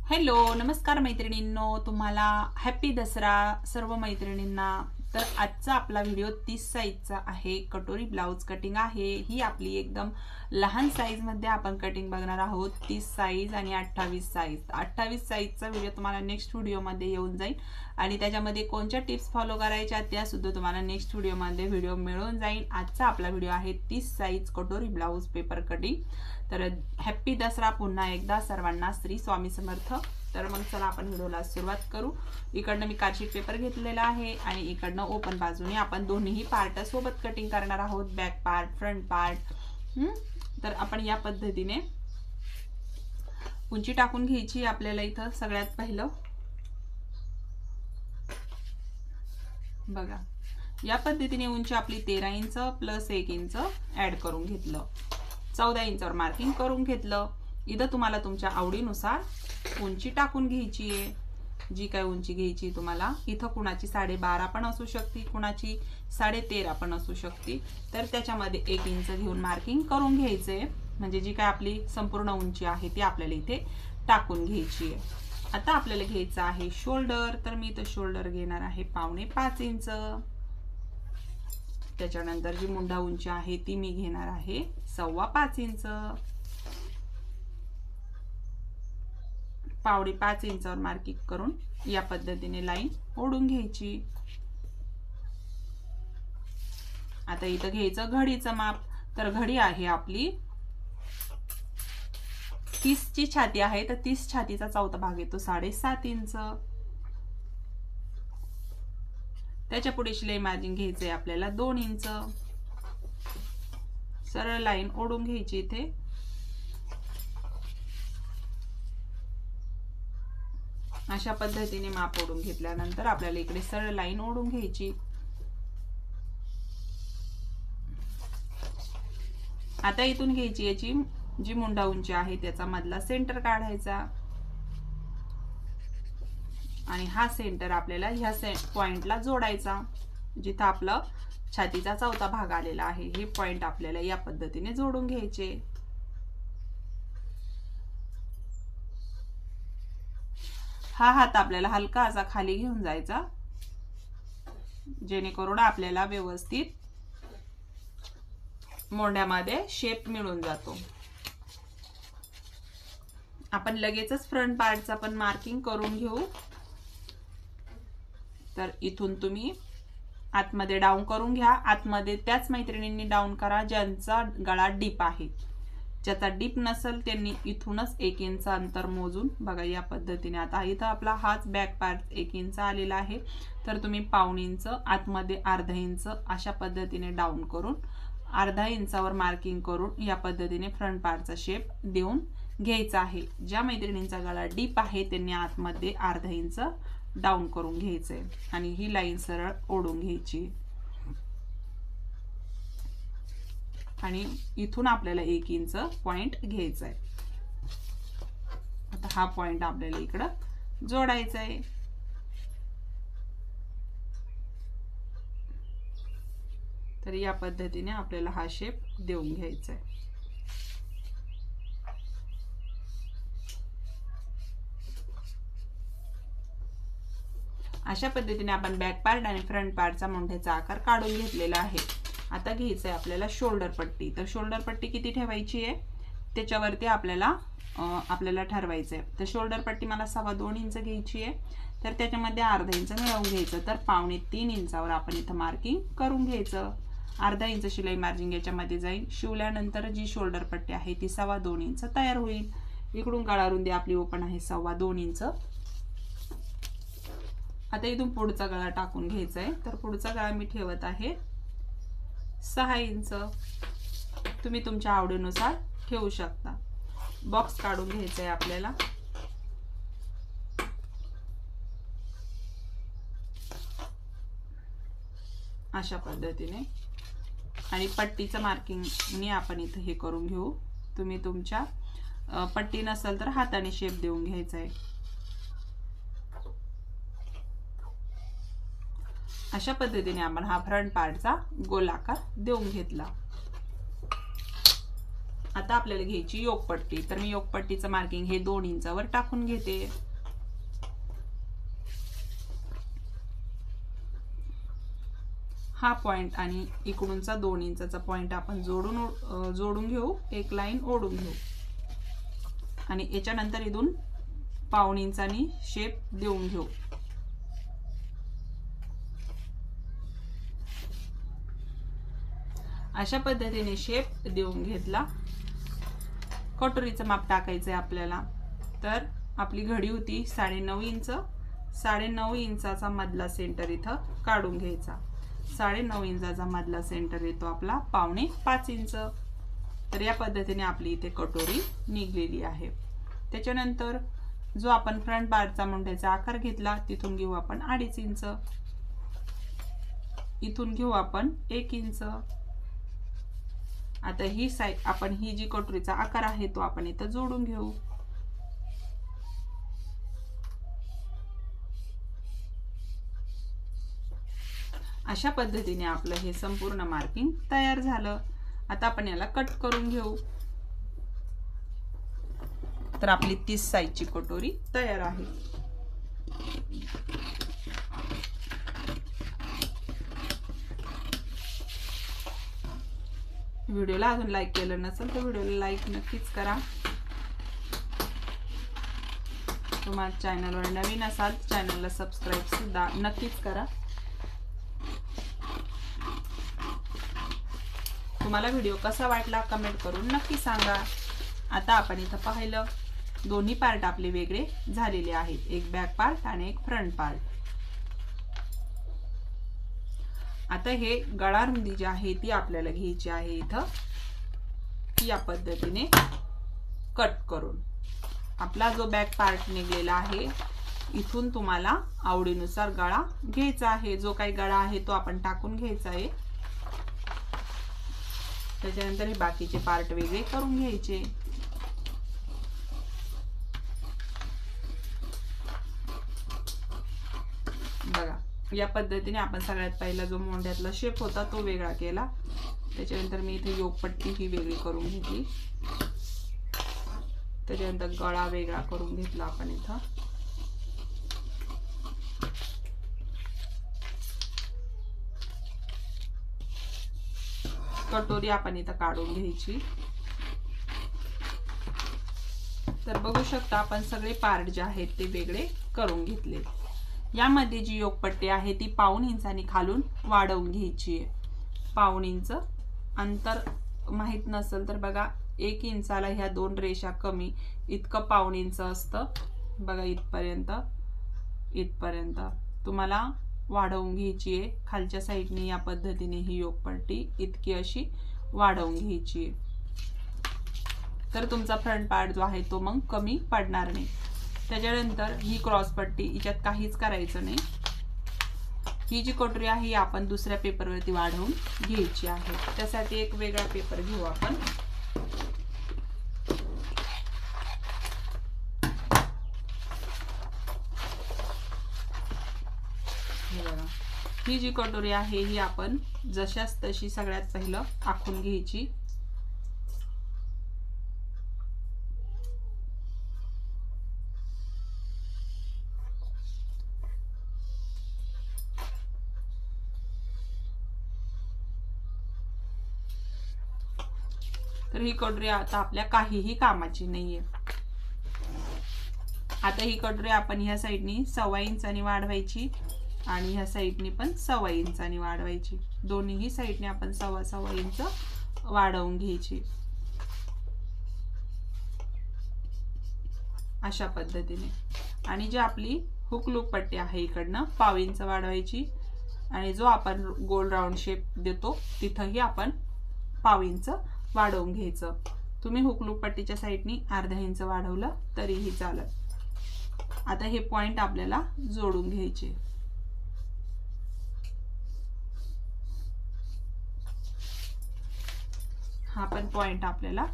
Hello नमस्कार मैत्रिणींनो, तुम्हाला हॅपी दसरा सर्व मैत्रिणींना। तर आजचा आपला व्हिडिओ 30 साईजचा आहे, कटोरी ब्लाउज कटिंग आहे। ही आपली एकदम लहान साईज मध्ये आपण कटिंग बघणार आहोत। 30 साईज आणि 28 साईज। 28 साईजचा व्हिडिओ तुम्हाला नेक्स्ट व्हिडिओ मध्ये येऊन जाईल आणि त्याच्यामध्ये कोणत्या टिप्स फॉलो करायच्या त्या सुद्धा तुम्हाला नेक्स्ट व्हिडिओ मध्ये व्हिडिओ मिळून जाईल। आजचा आपला व्हिडिओ आहे 30 साईज कटोरी ब्लाउज पेपर कटिंग। तर हॅपी दसरा पुन्हा एकदा सर्वांना, श्री स्वामी समर्थ। तर मग चला आपण व्हिडिओला सुरुवात करू। इकडनं मी कार्डशीट पेपर घेतलेला आहे आणि इकडनं ओपन बाजूने आपण दोन्ही पार्ट सोबत कटिंग करणार आहोत, बॅक पार्ट फ्रंट पार्ट। तर आपण या पद्धतीने उंची टाकून घ्यायची आपल्याला। इथं सगळ्यात पहिलं बघा, या पद्धतीने उंची आपली 13 इंच प्लस 1 इंच ऍड करून घेतलं, 14 इंचावर मार्किंग करून घेतलं। इथं तुम्हाला तुमच्या आवडीनुसार उंची टाकून घ्यायची आहे, जी काय उंची घ्यायची तुम्हाला। इथं कुणाची 12.5 पण असू शकते, कुणाची 13.5 पण असू शकते। तर त्याच्यामध्ये 1 इंच घेऊन मार्किंग करून घ्यायचंय, म्हणजे जी काय आपली संपूर्ण उंची आहे ती आपल्याला इथे टाकून घ्यायची आहे। आता आपल्याला घ्यायचं आहे शोल्डर। तर मी इथं शोल्डर घेणार आहे 5.25 इंच। त्याच्यानंतर जी मुंडा उंची आहे ती मी घेणार आहे 5.25 इंच। 5.25 इंचावर मार्किंग करून या पद्धतीने लाईन ओढून घ्यायची। आता इथं घ्यायचं घडीचं माप। तर घडी आहे आपली 30 ची छाती आहे, तर 30 छातीचा चौथा भाग येतो 7.5 इंच। त्याच्या पुढे शिलाई मार्जिन घ्यायचंय आपल्याला 2 इंच। सरळ लाईन ओढून घ्यायची इथे। अशा पद्धतीने माप ओढून घेतल्यानंतर आपल्याला इकडे सरळ लाईन ओढून घ्यायची। आता इथून घ्यायची याची जी मुंडा उंची आहे त्याचा मधला सेंटर काढायचा आणि हा सेंटर आपल्याला ह्या पॉइंटला जोडायचा, जिथं आपला छातीचा चौथा भाग आलेला आहे। हे पॉइंट आपल्याला या पद्धतीने जोडून घ्यायचे। हा हात आपल्याला हलका असा खाली घेऊन जायचा, जेणेकरून आपल्याला व्यवस्थित मोंड्यामध्ये शेप मिळून जातो। आपण लगेचच फ्रंट पार्टचा पण मार्किंग करून घेऊ। तर इथून तुम्ही आतमध्ये डाऊन करून घ्या। आतमध्ये त्याच मैत्रिणींनी डाऊन करा ज्यांचा गळा डीप आहे। ज्याचा डीप नसेल त्यांनी इथूनच 1 इंच अंतर मोजून बघा या पद्धतीने। आता इथं आपला हाच बॅक पार्ट 1 इंच आलेला आहे, तर तुम्ही 1.25 इंच आतमध्ये अर्धा इंच अशा पद्धतीने डाऊन करून अर्धा इंचावर मार्किंग करून या पद्धतीने फ्रंट पार्टचा शेप देऊन घ्यायचा आहे। ज्या मैत्रिणींचा गळा डीप आहे त्यांनी आतमध्ये अर्धा इंच डाऊन करून घ्यायचंय आणि ही लाईन सरळ ओढून घ्यायची आणि इथून आपल्याला 1 इंच पॉइंट घ्यायचा आहे। आता हा पॉइंट आपल्याला इकडं जोडायचा आहे। तर या पद्धतीने आपल्याला हा शेप देऊन घ्यायचा आहे। अशा पद्धतीने आपण बॅक पार्ट आणि फ्रंट पार्टचा मोंढ्याचा आकार काढून घेतलेला आहे। आता घ्यायचं आहे आपल्याला शोल्डर पट्टी। तर शोल्डर पट्टी किती ठेवायची आहे त्याच्यावरती आपल्याला ठरवायचं आहे। तर शोल्डर पट्टी मला 2.25 इंच घ्यायची आहे, तर त्याच्यामध्ये अर्धा इंच मिळवून घ्यायचं। तर 2.25 इंचावर आपण इथं मार्किंग करून घ्यायचं। अर्धा इंच शिलाई मार्जिन याच्यामध्ये जाईल। शिवल्यानंतर जी शोल्डर पट्टी आहे ती 2.25 इंच तयार होईल। इकडून गळा रुंदी आपली ओपन आहे 2.25 इंच। आता इथून पुढचा गळा टाकून घ्यायचा आहे। तर पुढचा गळा मी ठेवत आहे 6 इंच। तुम्ही तुमच्या आवडीनुसार ठेवू शकता। बॉक्स काढून घ्यायचा आहे आपल्याला। अशा पद्धतीने आणि पट्टीचं मार्किंगने आपण इथे हे करून घेऊ। तुम्ही तुमच्या पट्टी नसेल तर हाताने शेप देऊन घ्यायचा आहे। अशा पद्धतीने आपण हा फ्रंट पार्टचा गोलाकार देऊन घेतला। आता आपल्याला घ्यायची योगपट्टी. तर मी योगपट्टीचं मार्किंग हे 2 इंचावर टाकून घेते. हा पॉइंट आणि इकडूनचा 2 इंचाचा पॉइंट आपण जोडून घेऊ. एक लाईन ओढून घेऊ आणि याच्यानंतर इथून पाऊण इंचानी शेप देऊन घेऊ. अशा पद्धतीने शेप देऊन घेतला. कटोरीचं माप टाकायचं आहे आपल्याला. तर आपली घडी होती 9.5 इंच. 9.5 इंचाचा मधला सेंटर इथं काढून घ्यायचा. 9.5 इंचाचा मधला सेंटर येतो आपला 4.25 इंच. तर या पद्धतीने आपली इथे कटोरी निघलेली आहे. त्याच्यानंतर जो आपण फ्रंट पार्टचा मुंड्याचा आकार घेतला तिथून घेऊ आपण 2.5 इंच. इथून घेऊ आपण 1 इंच. आता ही साईड आपण ही जी कटोरीचा आकार आहे तो आपण इथं जोडून घेऊ. अशा पद्धतीने आपलं हे संपूर्ण मार्किंग तयार झालं. आता आपण याला कट करून घेऊ. तर आपली 30 साईजची कटोरी तयार आहे. व्हिडिओला अजून लाईक केलं नसेल तर व्हिडिओला लाईक नक्कीच करा. तुम्हाला चॅनलवर नवीन असाल तर चॅनलला सबस्क्राईब सुद्धा नक्कीच करा. तुम्हाला व्हिडिओ कसा वाटला कमेंट करून नक्की सांगा. आता आपण इथं पाहिलं दोन्ही पार्ट आपले वेगळे झालेले आहेत. एक बॅक पार्ट आणि एक फ्रंट पार्ट. आता हे गळा रुंदी जी आहे ती आपल्याला घ्यायची आहे इथं या पद्धतीने कट करून. आपला जो बॅक पार्ट निघलेला आहे इथून तुम्हाला आवडीनुसार गळा घ्यायचा आहे. जो काही गळा आहे तो आपण टाकून घ्यायचा आहे. त्याच्यानंतर हे बाकीचे पार्ट वेगळे करून घ्यायचे. बघा या पद्धतीने आपण सगळ्यात पहिला जो मोंढ्यातला शेप होता तो वेगळा केला. त्याच्यानंतर मी इथे योगपट्टी ही वेगळी करून घेतली. त्याच्यानंतर गळा वेगळा करून घेतला आपण इथं. कटोरी आपण इथं काढून घ्यायची. तर बघू शकता आपण सगळे पार्ट जे आहेत ते वेगळे करून घेतले. यामध्ये जी योगपट्टी आहे ती 1.5 इंचानी खालून वाढवून घ्यायची आहे. 1.5 इंच अंतर माहित नसेल तर बघा 1 इंचाला ह्या 2 रेषा कमी इतकं 1.5 इंच असतं. बघा इथपर्यंत तुम्हाला वाढवून घ्यायची आहे. खालच्या साईडने या पद्धतीने ही योगपट्टी इतकी अशी वाढवून घ्यायची आहे. तर तुमचा फ्रंट पार्ट जो आहे तो मग कमी पडणार नाही. त्याच्यानंतर ही क्रॉस पट्टी याच्यात काहीच करायचं नाही. ही जी कटोरी आहे आपण दुसऱ्या पेपरवरती वाढवून घ्यायची आहे. त्यासाठी एक वेगळा पेपर घेऊ आपण. ही जी कटोरी आहे ही आपण जशाच तशी सगळ्यात पहिलं आखून घ्यायची. तर ही कटोरी आता आपल्या काहीही कामाची नाहीये. आता ही कटोरी आपण ह्या साईडनी 1.25 इंचानी वाढवायची आणि ह्या साईडनी पण 1.25 इंचानी वाढवायची. दोन्ही साईडने आपण 1.25 इंच वाढवून घ्यायची. अशा पद्धतीने. आणि जी आपली हुक लूप पट्टी आहे इकडनं 1.5 इंच वाढवायची आणि जो आपण गोल राऊंड शेप देतो तिथंही आपण 1.5 इंच वाढवून घ्यायचं. तुम्ही हुक लूप पट्टीच्या साईडनी 1/2 इंच वाढवलं तरीही चालेल. आता हे पॉइंट आपल्याला जोडून घ्यायचे. हा पण पॉइंट आपल्याला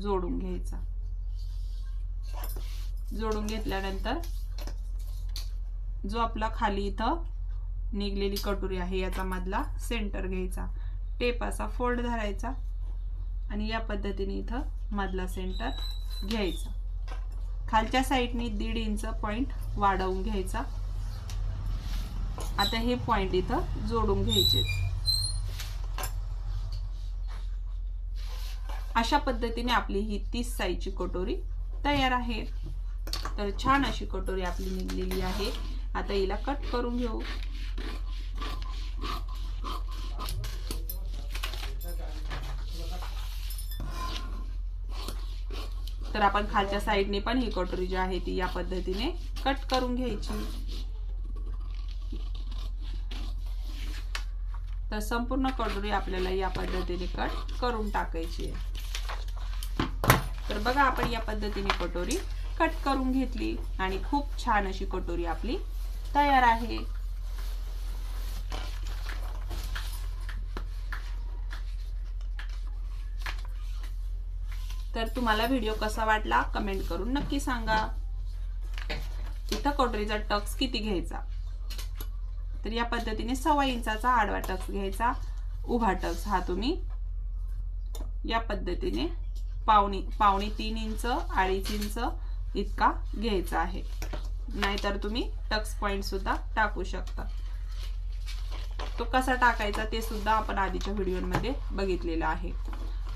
जोडून घ्यायचा. जोडून घेतल्यानंतर जो आपला खाली इथं निघलेली कटोरी आहे याचा मधला सेंटर घ्यायचा. टेप असा फोल्ड धरायचा आणि या पद्धतीने इथं मधला सेंटर घ्यायचा, खालच्या साईडनी 1.5 इंच पॉइंट वाढवून घ्यायचा। आता हे पॉइंट इथं जोडून घ्यायचे। अशा पद्धतीने आपली ही 30 साईजची कटोरी तयार आहे। तर छान अशी कटोरी आपली निघलेली आहे। आता हिला कट करून घेऊ। तर आपण खालच्या साईडने पण ही कटोरी जी आहे ती या पद्धतीने कट करून घ्यायची। तर संपूर्ण कटोरी आपल्याला या पद्धतीने कट करून टाकायची आहे। तर बघा आपण या पद्धतीने कटोरी कट करून घेतली आणि खूप छान अशी कटोरी आपली तयार आहे। तर तुम्हाला व्हिडिओ कसा वाटला कमेंट करून नक्की सांगा। इथं कटोरीचा टक्स किती घ्यायचा, तर या पद्धतीने 1.25 इंचाचा आडवा टक्स घ्यायचा। उभा टक्स हा तुम्ही या पद्धतीने पावणे 3 इंच 2.5 इंच इतका घ्यायचा आहे, नाहीतर तुम्ही टक्स पॉइंट सुद्धा टाकू शकता। तो कसा टाकायचा ते सुद्धा आपण आधीच्या व्हिडिओमध्ये बघितलेला आहे।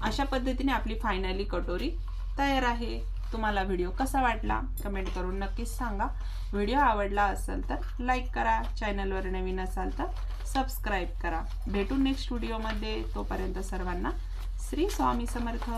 अशा पद्धतीने आपली फायनली कटोरी तयार आहे। तुम्हाला व्हिडिओ कसा वाटला कमेंट करून नक्कीच सांगा। व्हिडिओ आवडला असेल तर लाईक करा, चॅनलवर नवीन असाल तर सबस्क्राईब करा। भेटू नेक्स्ट व्हिडिओमध्ये, तोपर्यंत सर्वांना श्री स्वामी समर्थ।